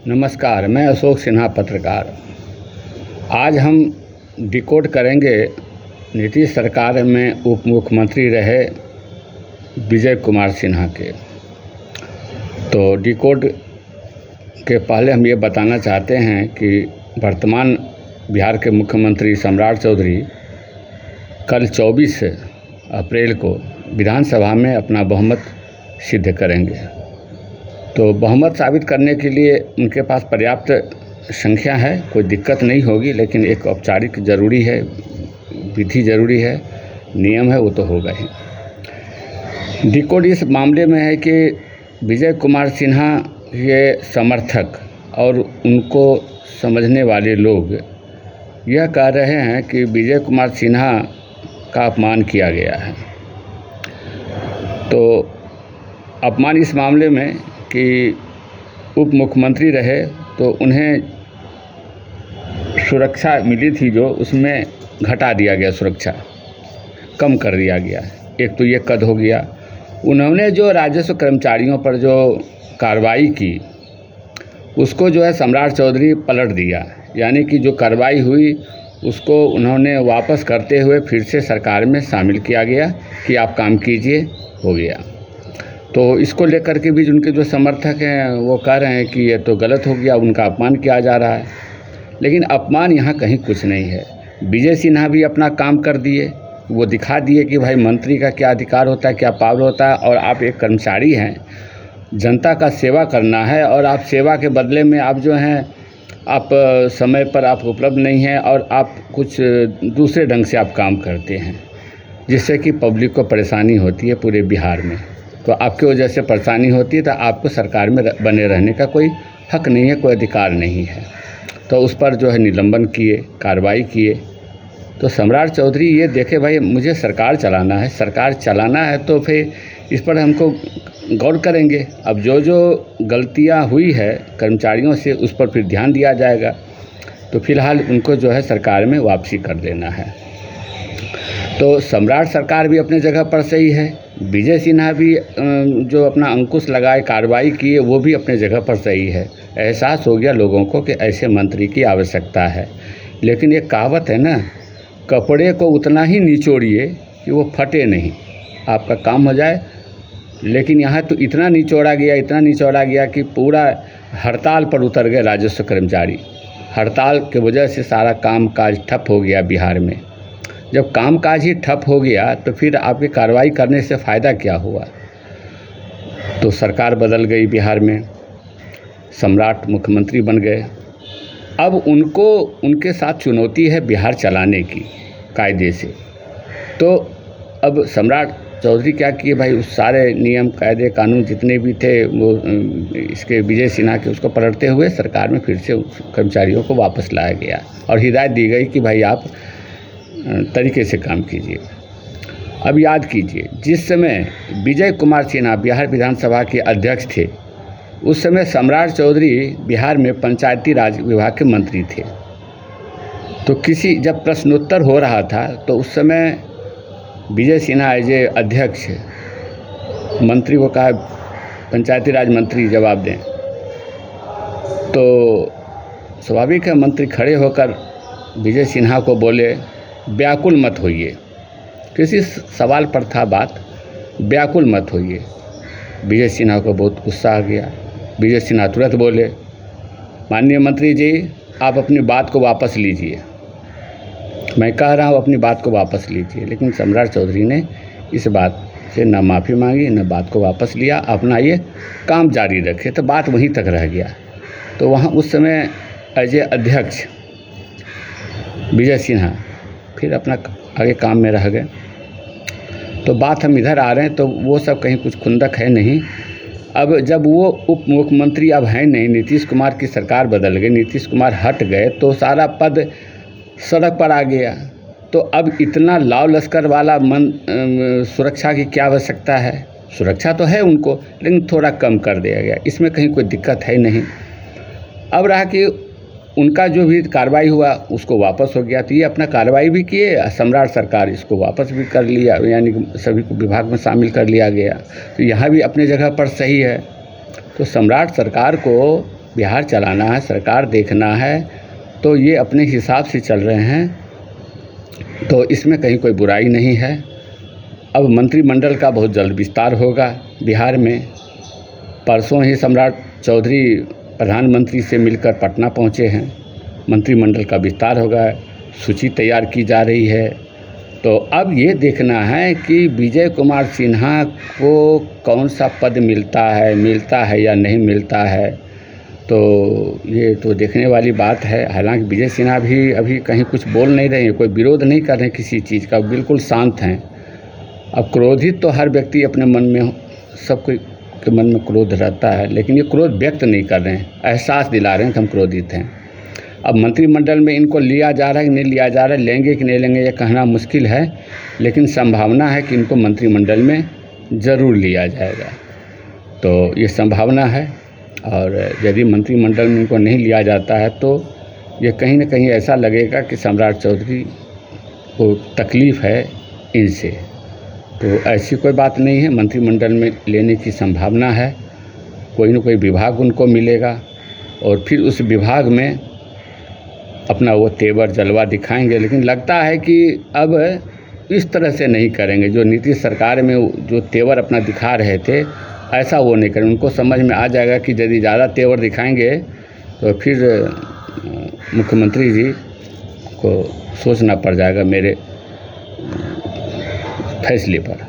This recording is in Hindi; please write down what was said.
नमस्कार, मैं अशोक सिन्हा पत्रकार। आज हम डिकोड करेंगे नीतीश सरकार में उप मुख्यमंत्री रहे विजय कुमार सिन्हा के। तो डिकोड के पहले हम ये बताना चाहते हैं कि वर्तमान बिहार के मुख्यमंत्री सम्राट चौधरी कल 24 अप्रैल को विधानसभा में अपना बहुमत सिद्ध करेंगे। तो बहुमत साबित करने के लिए उनके पास पर्याप्त संख्या है, कोई दिक्कत नहीं होगी, लेकिन एक औपचारिक ज़रूरी है, विधि ज़रूरी है, नियम है, वो तो होगा ही। डिकोड इस मामले में है कि विजय कुमार सिन्हा के समर्थक और उनको समझने वाले लोग यह कह रहे हैं कि विजय कुमार सिन्हा का अपमान किया गया है। तो अपमान इस मामले में कि उप मुख्यमंत्री रहे तो उन्हें सुरक्षा मिली थी, जो उसमें घटा दिया गया, सुरक्षा कम कर दिया गया। एक तो ये कद हो गया। उन्होंने जो राजस्व कर्मचारियों पर जो कार्रवाई की उसको जो है सम्राट चौधरी पलट दिया, यानी कि जो कार्रवाई हुई उसको उन्होंने वापस करते हुए फिर से सरकार में शामिल किया गया कि आप काम कीजिए, हो गया। तो इसको लेकर के भी उनके जो समर्थक हैं वो कह रहे हैं कि ये तो गलत हो गया, उनका अपमान किया जा रहा है। लेकिन अपमान यहाँ कहीं कुछ नहीं है। विजय सिन्हा भी अपना काम कर दिए, वो दिखा दिए कि भाई मंत्री का क्या अधिकार होता है, क्या पावर होता है, और आप एक कर्मचारी हैं, जनता का सेवा करना है, और आप सेवा के बदले में आप जो हैं आप समय पर आप उपलब्ध नहीं हैं और आप कुछ दूसरे ढंग से आप काम करते हैं, जिससे कि पब्लिक को परेशानी होती है पूरे बिहार में। तो आपकी वजह से परेशानी होती है, तो आपको सरकार में बने रहने का कोई हक नहीं है, कोई अधिकार नहीं है। तो उस पर जो है निलंबन किए, कार्रवाई किए। तो सम्राट चौधरी ये देखे भाई मुझे सरकार चलाना है, सरकार चलाना है तो फिर इस पर हमको गौर करेंगे। अब जो जो गलतियां हुई है कर्मचारियों से उस पर फिर ध्यान दिया जाएगा। तो फिलहाल उनको जो है सरकार में वापसी कर देना है। तो सम्राट सरकार भी अपने जगह पर सही है, विजय सिन्हा भी जो अपना अंकुश लगाए कार्रवाई किए वो भी अपने जगह पर सही है। एहसास हो गया लोगों को कि ऐसे मंत्री की आवश्यकता है। लेकिन एक कहावत है ना, कपड़े को उतना ही निचोड़िए कि वो फटे नहीं, आपका काम हो जाए। लेकिन यहाँ तो इतना निचोड़ा गया कि पूरा हड़ताल पर उतर गए राजस्व कर्मचारी। हड़ताल की वजह से सारा काम काज ठप हो गया बिहार में। जब कामकाज ही ठप हो गया तो फिर आपकी कार्रवाई करने से फ़ायदा क्या हुआ। तो सरकार बदल गई बिहार में, सम्राट मुख्यमंत्री बन गए। अब उनको उनके साथ चुनौती है बिहार चलाने की कायदे से। तो अब सम्राट चौधरी क्या किए भाई, उस सारे नियम कायदे कानून जितने भी थे वो इसके विजय सिन्हा के उसको पलटते हुए सरकार में फिर से कर्मचारियों को वापस लाया गया और हिदायत दी गई कि भाई आप तरीके से काम कीजिए। अब याद कीजिए, जिस समय विजय कुमार सिन्हा बिहार विधानसभा के अध्यक्ष थे उस समय सम्राट चौधरी बिहार में पंचायती राज विभाग के मंत्री थे। तो जब प्रश्नोत्तर हो रहा था तो उस समय विजय सिन्हा एज ए अध्यक्ष मंत्री को कहा पंचायती राज मंत्री जवाब दें। तो स्वाभाविक है मंत्री खड़े होकर विजय सिन्हा को बोले व्याकुल मत होइए। किसी सवाल पर था बात, व्याकुल मत होइए। विजय सिन्हा को बहुत गुस्सा आ गया। विजय सिन्हा तुरंत बोले माननीय मंत्री जी आप अपनी बात को वापस लीजिए, मैं कह रहा हूँ अपनी बात को वापस लीजिए। लेकिन सम्राट चौधरी ने इस बात से न माफ़ी मांगी न बात को वापस लिया, अपना ये काम जारी रखे। तो बात वहीं तक रह गया। तो वहाँ उस समय एज ए अध्यक्ष विजय सिन्हा फिर अपना आगे काम में रह गए। तो बात हम इधर आ रहे हैं तो वो सब कहीं कुछ खुंदक है नहीं। अब जब वो उप मुख्यमंत्री अब हैं नहीं, नीतीश कुमार की सरकार बदल गई, नीतीश कुमार हट गए, तो सारा पद सड़क पर आ गया। तो अब इतना लाव लश्कर वाला सुरक्षा की क्या आवश्यकता है। सुरक्षा तो है उनको, लेकिन थोड़ा कम कर दिया गया, इसमें कहीं कोई दिक्कत है नहीं। अब रहा कि उनका जो भी कार्रवाई हुआ उसको वापस हो गया। तो ये अपना कार्रवाई भी किए, सम्राट सरकार इसको वापस भी कर लिया, यानी सभी को विभाग में शामिल कर लिया गया। तो यहाँ भी अपने जगह पर सही है। तो सम्राट सरकार को बिहार चलाना है, सरकार देखना है, तो ये अपने हिसाब से चल रहे हैं, तो इसमें कहीं कोई बुराई नहीं है। अब मंत्रिमंडल का बहुत जल्द विस्तार होगा बिहार में। परसों ही सम्राट चौधरी प्रधानमंत्री से मिलकर पटना पहुँचे हैं। मंत्रिमंडल का विस्तार होगा, सूची तैयार की जा रही है। तो अब ये देखना है कि विजय कुमार सिन्हा को कौन सा पद मिलता है या नहीं मिलता है, तो ये तो देखने वाली बात है। हालांकि विजय सिन्हा भी अभी कहीं कुछ बोल नहीं रहे हैं, कोई विरोध नहीं कर रहे हैं किसी चीज़ का, बिल्कुल शांत हैं। अब क्रोधित तो हर व्यक्ति अपने मन में, सबके के मन में क्रोध रहता है, लेकिन ये क्रोध व्यक्त नहीं कर रहे हैं, एहसास दिला रहे हैं कि हम क्रोधित हैं। अब मंत्रिमंडल में इनको लिया जा रहा है कि नहीं लिया जा रहा है, लेंगे कि नहीं लेंगे, ये कहना मुश्किल है, लेकिन संभावना है कि इनको मंत्रिमंडल में ज़रूर लिया जाएगा। तो ये संभावना है, और यदि मंत्रिमंडल में इनको नहीं लिया जाता है तो ये कहीं ना कहीं ऐसा लगेगा कि सम्राट चौधरी को तकलीफ़ है इनसे। तो ऐसी कोई बात नहीं है, मंत्रिमंडल में लेने की संभावना है। कोई न कोई विभाग उनको मिलेगा और फिर उस विभाग में अपना वो तेवर जलवा दिखाएंगे। लेकिन लगता है कि अब इस तरह से नहीं करेंगे, जो नीतीश सरकार में जो तेवर अपना दिखा रहे थे ऐसा वो नहीं करेंगे। उनको समझ में आ जाएगा कि यदि ज़्यादा तेवर दिखाएंगे तो फिर मुख्यमंत्री जी को सोचना पड़ जाएगा मेरे फैसले पर।